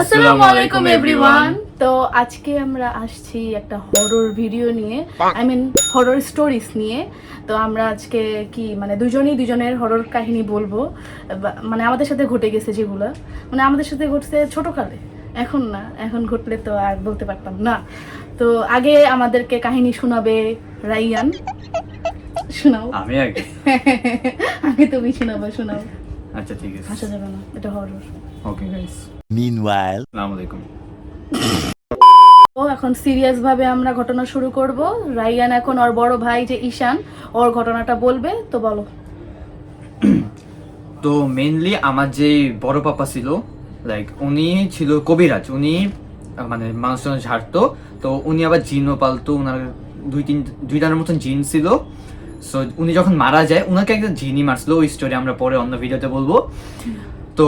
আসসালামু আলাইকুম এভরিওয়ান। তো আজকে আমরা আসছি একটা হরর ভিডিও নিয়ে, আই মিন হরর স্টোরিজ নিয়ে। তো আমরা আজকে কি মানে দুজনের হরর কাহিনী বলবো, মানে আমাদের সাথে ঘটে গেছে যেগুলো, মানে আমাদের সাথে ঘটছে ছোটকালে, এখন না, এখন ঘটলে তো আর বলতে পারতাম না। তো আগে আমাদেরকে কাহিনী শোনাবে রাইয়ান। শোনাও। আমি আগে আগে তুমি শোনাও। আচ্ছা ঠিক আছে, হাসা যাবে না, এটা হরর। Okay guys. Meanwhile, আসসালামু আলাইকুম। ও এখন সিরিয়াস ভাবে আমরা ঘটনা শুরু করব। রাইয়ান এখন ওর বড় ভাই যে ঈশান, ওর ঘটনাটা বলবে। তো বলো। তো মেইনলি আমার যে বড় পাপা ছিল, লাইক উনি ছিল কবিরাজ। উনি মানে মানুষজন ঝাড়তো, তো উনি আবার জিনও পালতো। উনার দুইটার মতন জিন ছিল। সো উনি যখন মারা যায়, উনাকে একটা জিনই মারছিল। ওই স্টোরি আমরা পরে অন্য ভিডিওতে বলবো। তো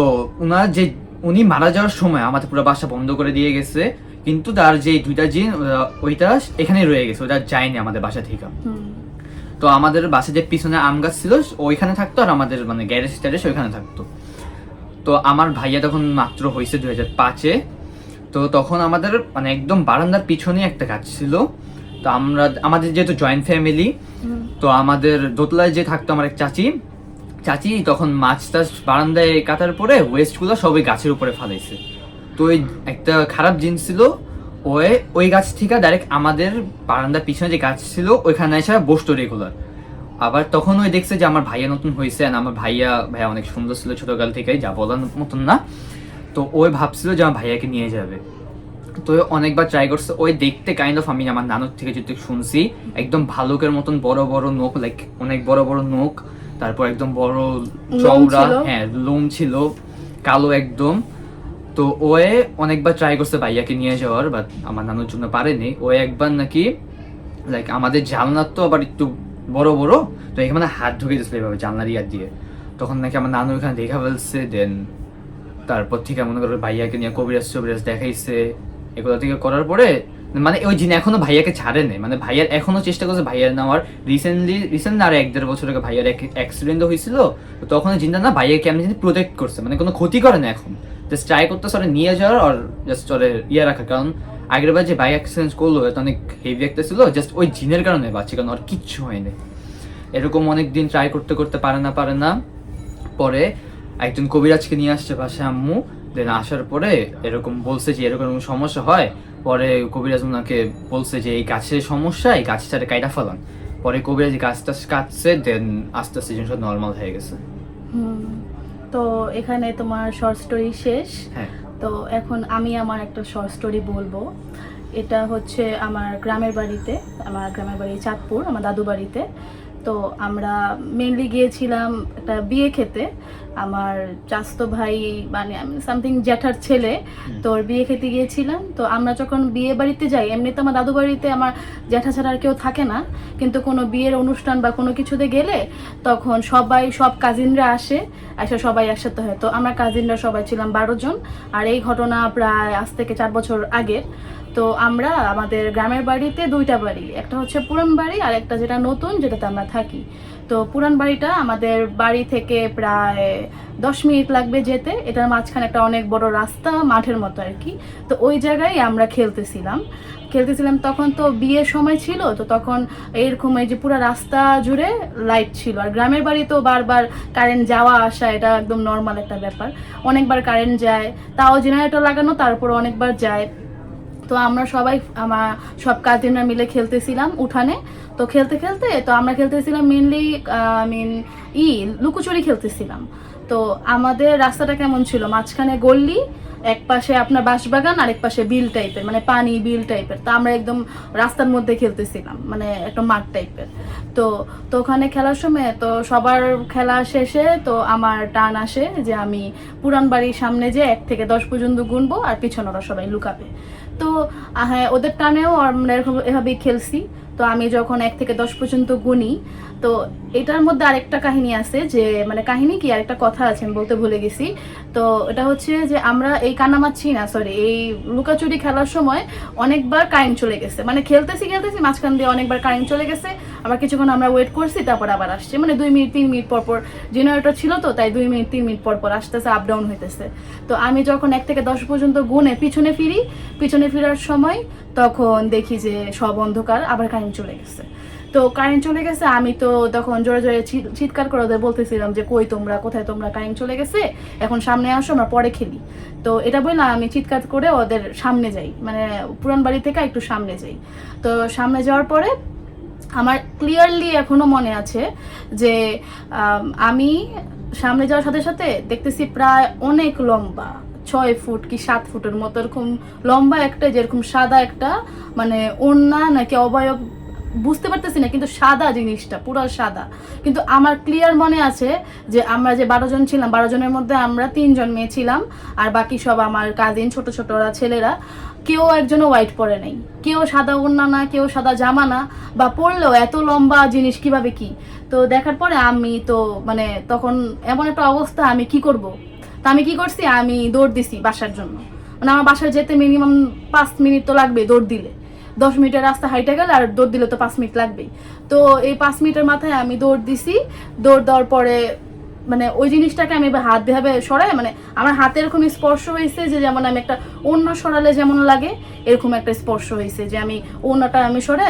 উনি মারা যাওয়ার সময় আমাদের পুরো বাসা বন্ধ করে দিয়ে গেছে, কিন্তু তার যে দুইটা জিন ওইটা এখানে রয়ে গেছে, ওটা যায়নি আমাদের বাসা থেকে। তো আমাদের বাসে যে পিছনে আম গাছ ছিল ওইখানে থাকতো, আর আমাদের মানে গ্যারেজ ট্যারেজ ওইখানে থাকতো। তো আমার ভাইয়া তখন মাত্র হয়েছে 2005-এ। তো তখন আমাদের মানে একদম বারান্দার পিছনে একটা গাছ ছিল। তো আমাদের যেহেতু জয়েন্ট ফ্যামিলি, তো আমাদের দোতলায় যে থাকতো আমার এক চাচি তখন মাছ টাছ বারান্দায় কাটার পরে ওয়েস্ট গুলো সবই গাছের উপরে ফালাইছে। তো ওই একটা খারাপ জিনিস ছিল, ওই গাছ থেকে ডাইরেক্ট আমাদের বারান্দার পিছনে যে গাছ ছিল ওইখানে এসে বসতো রেগুলার। আবার তখন ওই দেখছে যে আমার ভাইয়া নতুন হয়েছে, আমার ভাইয়া অনেক সুন্দর ছিল ছোটকাল থেকে, যা বলার মতন না। তো ওই ভাবছিল যে আমার ভাইয়াকে নিয়ে যাবে। তো অনেকবার ট্রাই করছে। ওই দেখতে কাইন্ড অফ আমি আমার নানুর থেকে যেটা শুনছি, একদম ভালুকের মতন বড় বড় নখ, লাইক অনেক বড় বড় নখ, তারপর একদম বড় চওড়া, হ্যাঁ লোম ছিল, কালো একদম। তো ওয়ে অনেকবার ট্রাই করছে ভাইয়াকে নিয়ে যাওয়ার, বাট আমার নানুর জন্য পারেনি। ও একবার নাকি লাইক আমাদের জানলার তো আবার একটু বড় বড়, তো এখানে হাত ঢুকে দিয়েছিল এভাবে জানলার ইয়ার দিয়ে। তখন নাকি আমার নানু এখানে দেখা ফেলছে। দেন তারপর থেকে মনে করো ভাইয়াকে নিয়ে কবিরাজ দেখাইছে। এগুলো থেকে করার পরে মানে ওই জিন এখনো ভাইয়াকে ছাড়ে নেই, মানে ভাইয়ার এখনো চেষ্টা করছে ভাইয়ার নেওয়ার। রিসেন্টলি আর 1-1.5 বছর আগে ভাইয়ার অ্যাক্সিডেন্ট হয়েছিল। তখন জিনটা না ভাইয়াকে আমি প্রোটেক্ট করছে, মানে কোনো ক্ষতি করে না। এখন জাস্ট ট্রাই করতেছে ওরা নিয়ে যাওয়ার, আর জাস্ট ওরে ইয়ে রাখা। কারণ আগের বার যে বাইক অ্যাক্সিডেন্ট করলো এটা অনেক হেভি একটা ছিল, জাস্ট ওই জিনের কারণে বাঁচি, কারণ ওর কিচ্ছু হয়নি। এরকম অনেক দিন ট্রাই করতে করতে পারে না। পরে একজন কবিরাজকে নিয়ে আসছে বাসায় আম্মু। দেন আসার পরে এরকম বলছে যে এরকম সমস্যা হয়। পরে কবিরাজ ওনাকে বলছে যে এই গাছের সমস্যা, এই গাছটারে কাইটা ফেলান। পরে কবিরাজ গাছটা কাটছে, দেন আস্তে আস্তে জিনিসটা নর্মাল হয়ে গেছে। তো এখানে তোমার শর্ট স্টোরি শেষ। হ্যাঁ। তো এখন আমি আমার একটা শর্ট স্টোরি বলবো। এটা হচ্ছে আমার গ্রামের বাড়ি চাঁদপুর, আমার দাদু বাড়িতে। তো আমরা মেনলি গিয়েছিলাম একটা বিয়ে খেতে। আমার চাচতো ভাই মানে সামথিং জ্যাঠার ছেলে, তোর বিয়ে খেতে গিয়েছিলাম। তো আমরা যখন বিয়ে বাড়িতে যাই, এমনিতে আমার দাদু বাড়িতে আমার জ্যাঠা ছাড়া আর কেউ থাকে না, কিন্তু কোনো বিয়ের অনুষ্ঠান বা কোনো কিছুতে গেলে তখন সব কাজিনরা আসে সবাই একসাথে হয়। তো আমরা কাজিনরা সবাই ছিলাম 12 জন। আর এই ঘটনা প্রায় আজ থেকে 4 বছর আগের। তো আমরা আমাদের গ্রামের বাড়িতে 2টা বাড়ি, একটা হচ্ছে পুরান বাড়ি আর একটা যেটা নতুন, যেটাতে আমরা থাকি। তো পুরান বাড়িটা আমাদের বাড়ি থেকে প্রায় 10 মিনিট লাগবে যেতে। এটার মাঝখানে একটা অনেক বড় রাস্তা, মাঠের মতো আর কি। তো ওই জায়গায় আমরা খেলতেছিলাম। তখন তো বিয়ের সময় ছিল, তো তখন এরকম এই যে পুরো রাস্তা জুড়ে লাইট ছিল। আর গ্রামের বাড়ি তো বারবার কারেন্ট যাওয়া আসা, এটা একদম নর্মাল একটা ব্যাপার। অনেকবার কারেন্ট যায়, তাও জেনারেটর লাগানো, তারপর অনেকবার যায়। তো আমরা আমার সব কাজিনরা মিলে খেলতেছিলাম উঠানে। তো খেলতে তো আমরা খেলতেছিলাম মেনলি লুকোচুরি খেলতেছিলাম। তো আমাদের রাস্তাটা কেমন ছিল, মাঝখানে গল্লি, এক পাশে আপনার বাঁশবাগান, আরেক পাশে বিল টাইপের, মানে পানি বিল টাইপের। তো আমরা একদম রাস্তার মধ্যে খেলতেছিলাম, মানে একটা মাঠ টাইপের। তো ওখানে খেলার সময় তো সবার খেলা শেষে তো আমার টান আসে যে আমি পুরান বাড়ির সামনে যে 1 থেকে 10 পর্যন্ত গুনবো, আর পিছনে ওরা সবাই লুকাবে। তো হ্যাঁ, ওদের টানেও আমরা এভাবেই খেলছি। তো আমি যখন 1 থেকে 10 পর্যন্ত গুনি, তো এটার মধ্যে আরেকটা কাহিনী আছে, যে মানে কাহিনী কি আরেকটা কথা আছে, আমি বলতে ভুলে গেছি। তো এটা হচ্ছে যে আমরা এই এই লুকাচুরি খেলার সময় অনেকবার কারেন্ট চলে গেছে, মানে খেলতেছি মাঝখান দিয়ে অনেকবার কারেন্ট চলে গেছে। আবার কিছুক্ষণ আমরা ওয়েট করছি, তারপর আবার আসছে, মানে 2 মিনিট 3 মিনিট পর পর জেনারেটর ছিল তো, তাই 2 মিনিট 3 মিনিট পর পর আসতেছে, আপ ডাউন হইতেছে। তো আমি যখন 1 থেকে 10 পর্যন্ত গুনে পিছনে ফেরার সময় তখন দেখি যে সব অন্ধকার, আবার কারেন্ট চলে গেছে। তো কারেন্ট চলে গেছে, আমি তো তখন জোরে জোরে চিৎকার করে ওদের বলতেছিলাম যে কই তোমরা, কোথায় তোমরা, কারেন্ট চলে গেছে, এখন সামনে আসো, আমরা পরে খেলি। তো এটা বললাম আমি চিৎকার করে ওদের সামনে যাই, মানে পুরান বাড়ি থেকে একটু সামনে যাই। তো সামনে যাওয়ার পরে আমার ক্লিয়ারলি এখনো মনে আছে যে আমি সামনে যাওয়ার সাথে সাথে দেখতেছি প্রায় অনেক লম্বা, 6 ফুট কি 7 ফুটের মতো এরকম লম্বা একটা, যেরকম সাদা একটা, মানে ওড়না নাকি অবয়ব বুঝতে পারতেছি না, কিন্তু সাদা জিনিসটা পুরো সাদা। কিন্তু আমার ক্লিয়ার মনে আছে যে আমরা যে 12 জন ছিলাম, 12 জনের মধ্যে আমরা 3 জন মেয়ে ছিলাম, আর বাকি সব আমার কাজিন, ছোট ছোট ওরা ছেলেরা। কেউ একজনও হোয়াইট পরে নাই, কেউ সাদা ওড়না না, কেউ সাদা জামা না, বা পরলেও এত লম্বা জিনিস কিভাবে কি। তো দেখার পরে আমি তো মানে তখন এমন একটা অবস্থা, আমি কি করব। তো আমি কি করছি, আমি দৌড় দিছি বাসার জন্য। মানে আমার বাসায় যেতে মিনিমাম 5 মিনিট তো লাগবে দৌড় দিলে, 10 মিনিটের রাস্তা হাইটে গেলে আর দৌড় দিলে তো 5 মিনিট লাগবেই। তো এই 5 মিনিটের মাথায় আমি দৌড় দিছি। দৌড় দেওয়ার পরে মানে ওই জিনিসটাকে আমি হাত দিয়ে সরাই, মানে আমার হাতে এরকম স্পর্শ হয়েছে যে যেমন আমি একটা অন্য সরালে যেমন লাগে, এরকম একটা স্পর্শ হয়েছে যে আমি অন্যটা আমি সরে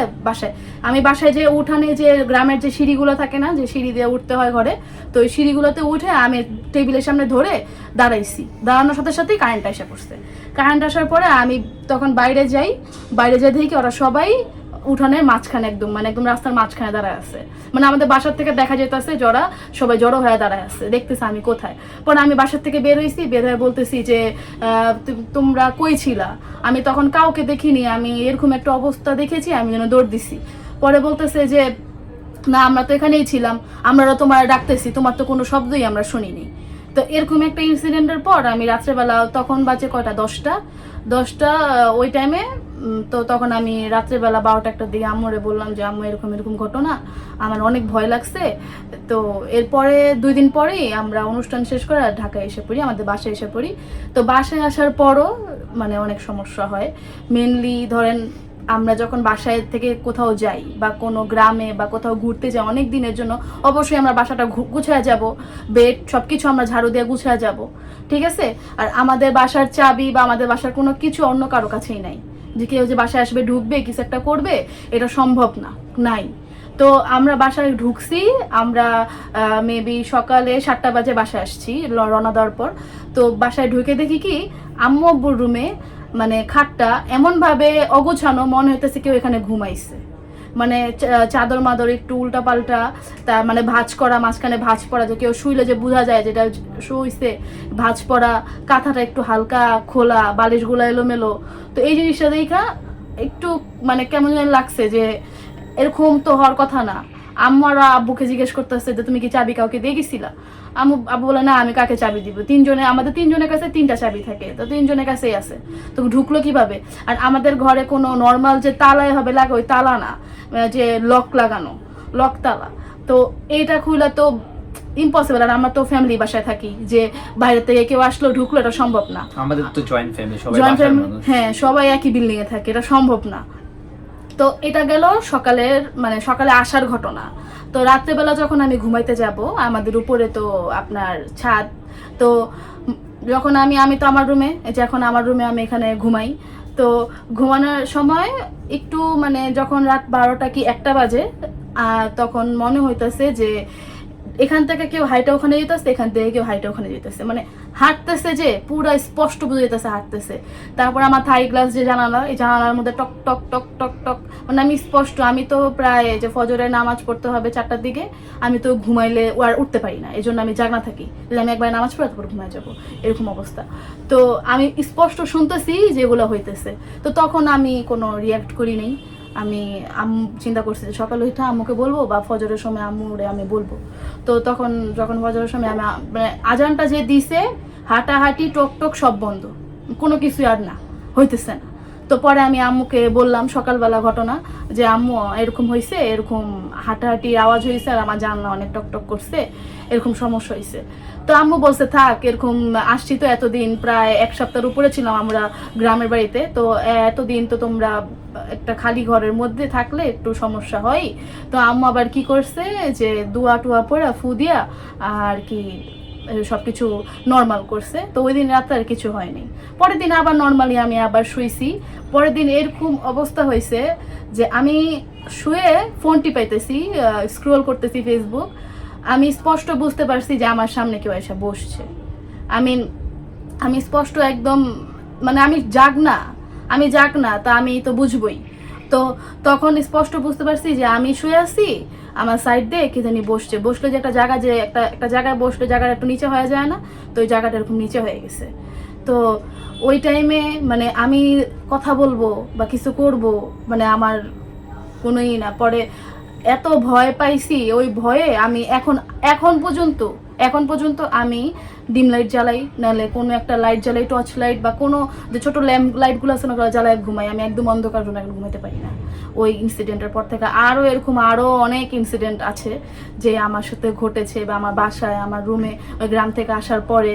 বাসায় যে উঠানে যে গ্রামের যে সিঁড়িগুলো থাকে না, যে সিঁড়ি দিয়ে উঠতে হয় ঘরে, তো ওই সিঁড়িগুলোতে উঠে আমি টেবিলের সামনে ধরে দাঁড়াইছি। দাঁড়ানোর সাথে সাথেই কারেন্ট এসে পড়ছে। কারেন্ট আসার পরে আমি তখন বাইরে যেয়ে দেখি ওরা সবাই উঠানের মাঝখানে একদম, মানে একদম রাস্তার মাঝখানে দাঁড়ায় আছে। মানে আমাদের বাসার থেকে দেখা যেতেছে যারা সবাই জড়ো হয়ে দাঁড়ায় আছে, দেখতেছে আমি কোথায়। পরে আমি বাসার থেকে বের হয়ে বলতেছি যে তোমরা কই ছিলা। আমি তখন কাউকে দেখিনি, আমি এরকম একটা অবস্থা দেখেছি, আমি যেন দৌড় দিছি। পরে বলতেছে যে না, আমরা তো এখানেই ছিলাম, আমরা তোমার ডাকতেছি, তোমার তো কোনো শব্দই আমরা শুনিনি। তো এরকম একটা ইনসিডেন্টের পর আমি রাত্রেবেলা, তখন বাজে কয়টা, 10টা ওই টাইমে। তো তখন আমি রাত্রেবেলা 12টা-1টার দিকে আম্মুরে বললাম যে আম্মু এরকম ঘটনা, আমার অনেক ভয় লাগছে। তো এরপরে 2 দিন পরেই আমরা অনুষ্ঠান শেষ করে ঢাকায় এসে পড়ি, আমাদের বাসায় এসে পড়ি। তো বাসায় আসার পরও মানে অনেক সমস্যা হয়। মেনলি ধরেন আমরা যখন বাসায় থেকে কোথাও যাই বা কোনো গ্রামে বা কোথাও ঘুরতে যাই অনেক দিনের জন্য, অবশ্যই আমরা বাসাটা গুছায় যাব, বেড সবকিছু আমরা ঝাড়ু দিয়ে গুছায় যাব, ঠিক আছে। আর আমাদের বাসার চাবি বা আমাদের বাসার কোনো কিছু অন্য কারো কাছেই নাই, যে কেউ যে বাসায় আসবে, ঢুকবে, কিছু একটা করবে, এটা সম্ভব নাই। তো আমরা বাসায় ঢুকছি, আমরা মেবি সকালে 7টা বাজে বাসায় আসছি রওনা দেওয়ার পর। তো বাসায় ঢুকে দেখি কি আম্মু আব্বুর রুমে মানে খাটটা এমন ভাবে অগোছানো, মনে হইতেছে কেউ এখানে ঘুমাইছে। মানে চাদর মাদর একটু উল্টা পাল্টা, তা মানে ভাঁজ করা, মাঝখানে ভাঁজ পড়া, যে কেউ শুইলে যে বোঝা যায় যেটা শুইছে, ভাঁজ পড়া, কাঁথাটা একটু হালকা খোলা, বালিশগুলো এলোমেলো। তো এই জিনিসটা দেখা একটু মানে কেমন যেন লাগছে যে এরকম তো হওয়ার কথা না। আম্মু আর আব্বুকে জিজ্ঞেস করতেছে যে তুমি কি চাবি কাউকে দিয়ে গেছিলা। আব্বু বলে না, আমি কাকে চাবি দিব, আমাদের 3 জনের কাছে 3টা চাবি থাকে, তো 3 জনের কাছেই আছে। তো ঢুকলো কিভাবে? আর আমাদের ঘরে কোনো নর্মাল যে তালায় হবে লাগা, ওই তালা না, যে লক লাগানো, লক তালা। তো এইটা খুলে তো ইম্পসিবল। আর আমরা তো ফ্যামিলি বাসায় থাকি, যে বাইরে থেকে কেউ আসলো ঢুকলো, এটা সম্ভব না। আমাদের তো জয়েন্ট ফ্যামিলি, সবাই বাসার মানুষ, হ্যাঁ সবাই একই বিল্ডিং এ থাকে, এটা সম্ভব না। তো এটা গেল সকালে আসার ঘটনা। তো রাত্রেবেলা যখন আমি ঘুমাইতে যাব, আমাদের উপরে তো আপনার ছাদ। তো যখন আমি তো আমার রুমে, এখন আমার রুমে আমি এখানে ঘুমাই। তো ঘুমানোর সময় একটু মানে যখন রাত 12টা কি 1টা বাজে, তখন মনে হইতেছে যে এখান থেকে কেউ হাইটা ওখানে যেতেছে, এখান থেকে কেউ হাইটা ওখানে যেতেছে, মানে হাঁটতেছে, যে পুরো স্পষ্ট বুঝে যেতেছে হাঁটতেছে। তারপর আমার থাই গ্লাস যে জানালা, এই জানালার মধ্যে টক টক টক টক টক, মানে আমি স্পষ্ট, আমি তো প্রায় যে ফজরের নামাজ পড়তে হবে 4টার দিকে, আমি তো ঘুমাইলে আর উঠতে পারি না, এই জন্য আমি জাগনা থাকি, আমি একবার নামাজ পড়ে তারপর ঘুমাই যাবো, এরকম অবস্থা। তো আমি স্পষ্ট শুনতেছি যেগুলো হইতেছে। তো তখন আমি কোনো রিয়াক্ট করি নাই। আমি চিন্তা করছি যে সকালে উঠে আম্মুকে বলবো বা ফজরের সময় আম্মুরে আমি বলবো। তো তখন যখন ফজরের সময় আমি মানে আজানটা যে দিছে, হাঁটাহাঁটি টক টক সব বন্ধ, কোনো কিছু আর না, হইতেছে না। তো পরে আমি আম্মুকে বললাম সকালবেলা ঘটনা, যে আম্মু এরকম হয়েছে, এরকম হাঁটাহাঁটির আওয়াজ হয়েছে আর আমার জানলা অনেক টকটক করছে, এরকম সমস্যা হয়েছে। তো আম্মু বলছে থাক, এরকম আসছি তো এতদিন, প্রায় এক সপ্তাহের উপরে ছিলাম আমরা গ্রামের বাড়িতে, তো এতদিন তো তোমরা একটা খালি ঘরের মধ্যে থাকলে একটু সমস্যা হয়। তো আম্মু আবার কি করছে যে দুয়া টুয়া পড়া ফু দিয়া আর কি সব কিছু নর্মাল করছে। তো ওই দিন রাতে আর কিছু হয়নি। পরের দিন আবার নর্মালি আমি আবার শুইছি। পরের দিন এরকম অবস্থা হয়েছে যে আমি শুয়ে ফোন টিপাইতেছি, স্ক্রোল করতেছি ফেসবুক, আমি স্পষ্ট বুঝতে পারছি যে আমার সামনে কেউ এসে বসছে। আমি স্পষ্ট একদম, মানে আমি জাগ না, তা আমি তো বুঝবই। তো তখন স্পষ্ট বুঝতে পারছি যে আমি শুয়ে আছি, আমার সাইড দিয়ে কে জানি বসলে যে একটা জায়গা, যে একটা জায়গায় বসলে জায়গাটা একটু নিচে হয়ে যায় না, তো ওই জায়গাটা এরকম নিচে হয়ে গেছে। তো ওই টাইমে মানে আমি কথা বলবো বা কিছু করব, মানে আমার কোনোই না। পরে এত ভয় পাইছি, ওই ভয়ে আমি এখন পর্যন্ত আমি ডিম লাইট জ্বালাই, নাহলে কোনো একটা লাইট জ্বালাই, টর্চ লাইট বা কোনো যে ছোট ল্যাম্প লাইটগুলো আছে না, ওগুলো জ্বালাই ঘুমাই। আমি একদম অন্ধকার জন্য এখন ঘুমাতে পারি না। ওই ইনসিডেন্টের পর থেকে আরও অনেক ইনসিডেন্ট আছে যে আমার সাথে ঘটেছে, বা আমার বাসায়, আমার রুমে, ওই গ্রাম থেকে আসার পরে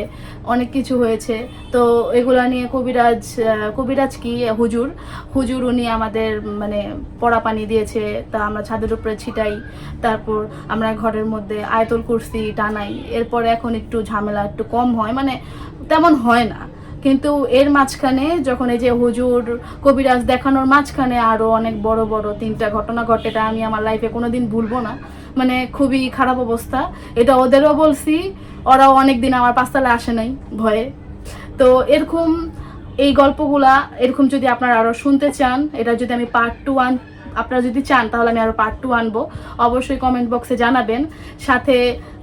অনেক কিছু হয়েছে। তো এগুলা নিয়ে কবিরাজ কি হুজুর উনি আমাদের মানে পড়া পানি দিয়েছে, তা আমরা ছাদের উপরে ছিটাই, তারপর আমরা ঘরের মধ্যে আয়াতুল কুরসি টানাই। এরপরে এখন একটু ঝামেলা একটু কম হয়, মানে তেমন হয় না। কিন্তু এর মাঝখানে যখন এই যে হুজুর কবিরাজ দেখানোর মাঝখানে আরো অনেক বড় বড় 3টা ঘটনা ঘটে, এটা আমি আমার লাইফে কোনোদিন ভুলবো না। মানে খুবই খারাপ অবস্থা। এটা ওদেরও বলছি, ওরাও অনেকদিন আমার পাঁচতলায় আসে নাই ভয়ে। তো এরকম এই গল্পগুলা এরকম যদি আপনারা আরো শুনতে চান, এটা যদি আমি পার্ট 2 আপনারা যদি চান, তাহলে আমি আরো পার্ট 2 আনবো। অবশ্যই কমেন্ট বক্সে জানাবেন। সাথে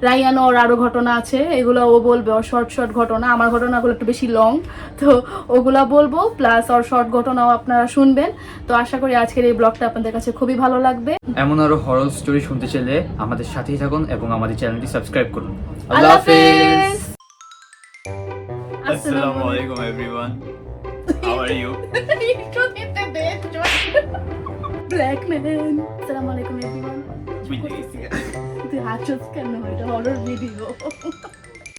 রাইয়ানোর আরো ঘটনা আছে, এগুলো ও বলবে, ওর শর্ট ঘটনা। আমার ঘটনাগুলো একটু বেশি লং, তো ওগুলা বলবো, প্লাস ওর শর্ট ঘটনাও আপনারা শুনবেন। তো আশা করি আজকের এই ব্লগটা আপনাদের কাছে খুবই ভালো লাগবে। এমন আরো হরর স্টোরি শুনতে চাইলে আমাদের সাথেই থাকুন এবং আমাদের চ্যানেলটি সাবস্ক্রাইব করুন। আল্লাহ হাফেজ। আসসালামু আলাইকুম everyone, how are you? Black man. আসসালামু আলাইকুম এভরিওয়ান। তুই হাসছিস কেন? এটা হরর ভিডিও।